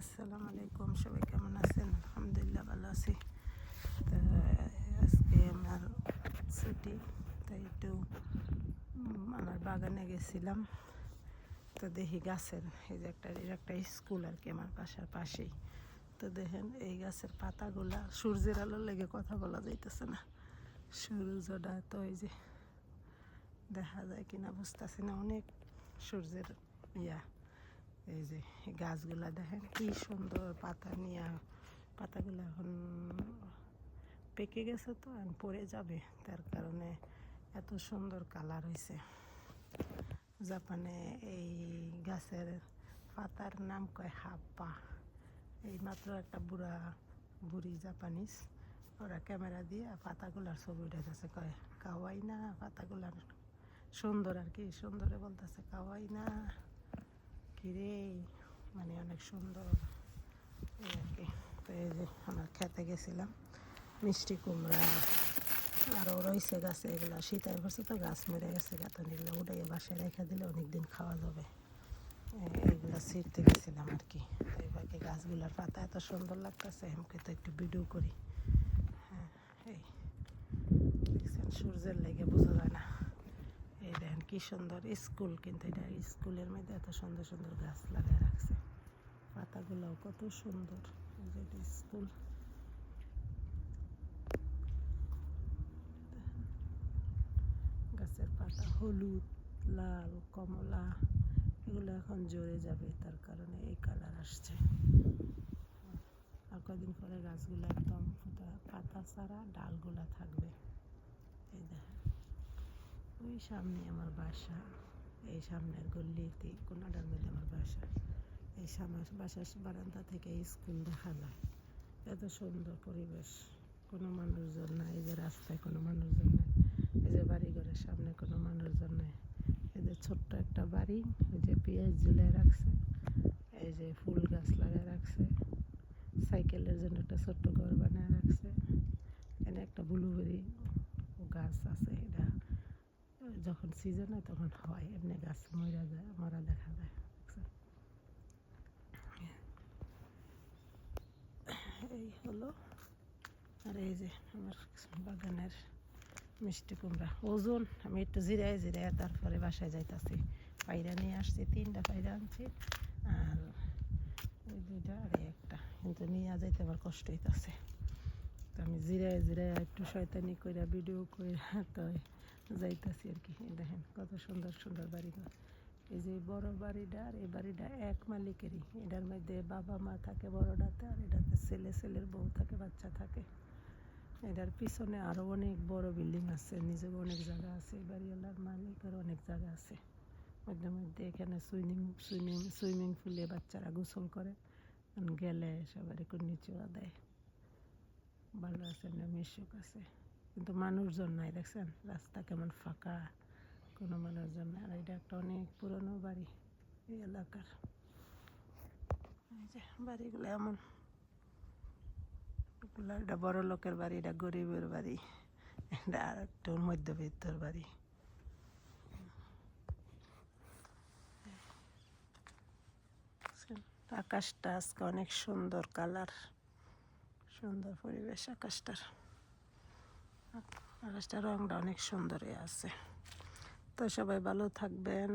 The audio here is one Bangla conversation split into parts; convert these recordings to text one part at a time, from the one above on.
আসসালামু আলাইকুম, সবাই কেমন আছেন? আলহামদুলিল্লাহ ভালো আছি। তো আজকে আমার ছুটি, তাই একটু আমার বাগানে গেছিলাম। তো দেখি গাছের এই যে একটা স্কুল আর কি আমার বাসার পাশেই। তো দেখেন এই গাছের পাতাগুলা সূর্যের আলোর লেগে কথা বলা যাইতেছে না। সূর্যটা তো এই যে দেখা যায় কিনা বুঝতেছি না, অনেক সূর্যের ইয়া। এই যে গাছগুলা দেখেন কি সুন্দর পাতা নিয়ে, পাতাগুলো এখন পেকে গেছে তো এখন পড়ে যাবে, তার কারণে এত সুন্দর কালার হয়েছে। জাপানে এই গাছের পাতার নাম কয় হাপ্পা। এই মাত্র একটা বুড়ি জাপানিজ ওরা ক্যামেরা দিয়ে পাতাগুলার ছবি উঠেছে, কয় কাওয়াই না, পাতাগুলার সুন্দর আর কি, সুন্দরে বলতেছে কাওয়াই না কিরে, মানে অনেক সুন্দর এই আর কি। তো এই যে আমার খেতে গেছিলাম, মিষ্টি কুমড়া আরও রয়েছে গাছে, এগুলো শীতের করছে তো গাছ মেরে গেছে, গাতন এগুলো উঠে বাসায় রেখে দিলে অনেকদিন খাওয়া যাবে। এইগুলো ছিঁড়তে গেছিলাম আর কি। তো এবারকে গাছগুলোর পাতা এত সুন্দর লাগতেছে, আমাকে তো একটু ভিডিও করি। হ্যাঁ, এই দেখছেন সূর্যের লেগে বোঝা যায় না। এই দেখেন কি সুন্দর স্কুল, কিন্তু এটা স্কুলের মধ্যে এত সুন্দর সুন্দর গাছ লাগায় রাখছে, পাতাগুলোও কত সুন্দর। এই যে এটা স্কুল, গাছের পাতা হলুদ, লাল, কমলা, এগুলো এখন ঝরে যাবে, তার কারণে এই কালার আসছে। আর কদিন পরে গাছগুলো একদম পাতা ছাড়া ডালগুলা থাকবে। এই দেখেন ওই সামনে আমার বাসা, এই সামনের গল্লিতে কোনাটার মধ্যে আমার বাসা। এই সামনে বাসার বারান্দা থেকে স্কুল দেখা যায়, এত সুন্দর পরিবেশ, কোনো মানুষজন নাই। এই যে রাস্তায় কোনো মানুষজন নাই, এই যে বাড়িঘরের সামনে কোনো মানুষজন নাই। এই যে ছোট্ট একটা বাড়ি, এই যে পেঁয়াজ ঝুলিয়ে রাখছে, এই যে ফুল গাছ লাগিয়ে রাখছে, সাইকেলের জন্য একটা ছোট্ট ঘর বানিয়ে রাখছে। এখানে একটা ব্লুবেরি গাছ আছে, এটা যখন সিজন হয় তখন হয়, এমনি গাছ মরা দেখা যায়। এই হলো, আর এই যে আমার বাগানের মিষ্টি কুমড়া ওজন। আমি একটু জিরায় তারপরে বাসায় যাইতাছি। পায়রা নিয়ে আসছি, 3টা পায়রা আনছি, আর ওই 2টা আর একটা, কিন্তু নিয়ে যাইতে আবার কষ্ট হইতাছে। তো আমি জিরায় একটু শয়তানি করে ভিডিও করে তো যাইতাছি আর কি। দেখেন কত সুন্দর সুন্দর বাড়িঘর। এই যে বড় বাড়িটা আর এই বাড়িটা এক মালিকেরই, এটার মধ্যে বাবা মা থাকে বড়টাতে, আর এটাতে ছেলের বউ থাকে, বাচ্চা থাকে। এটার পিছনে আরো অনেক বড় বিল্ডিং আছে, নিজের অনেক জায়গা আছে, বাড়িওয়ালার মালিকের অনেক জায়গা আছে। মধ্যে মধ্যে এখানে সুইমিং পুলে বাচ্চারা গোসল করে, গেলে সবার একটু নিচুয়া দেয়। ভালো আছে, না মিশুক আছে, কিন্তু মানুষজন নাই। দেখছেন রাস্তা কেমন ফাঁকা, কোনো মানুষজন নাই। আর এটা একটা অনেক পুরনো বাড়ি এই এলাকার। এই যে বাড়িগুলো এমন, এটা বড় লোকের বাড়ি, এটা গরিবের বাড়ি, এটা আর একটু মধ্যবিত্তর বাড়ি। আকাশটা আজকে অনেক সুন্দর কালার, সুন্দর পরিবেশ আকাশটার, আকাশটার রংটা অনেক সুন্দরই আছে। তো সবাই ভালো থাকবেন,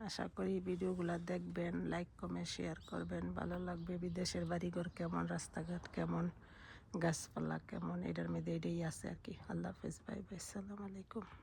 আশা করি ভিডিওগুলো দেখবেন, লাইক কমেন্ট শেয়ার করবেন। ভালো লাগবে। বিদেশের বাড়িঘর কেমন, রাস্তাঘাট কেমন, গাছপালা কেমন, এটার মধ্যে এটাই আছে আর কি। আল্লাহ হাফেজ, বাই বাই, আসসালামু আলাইকুম।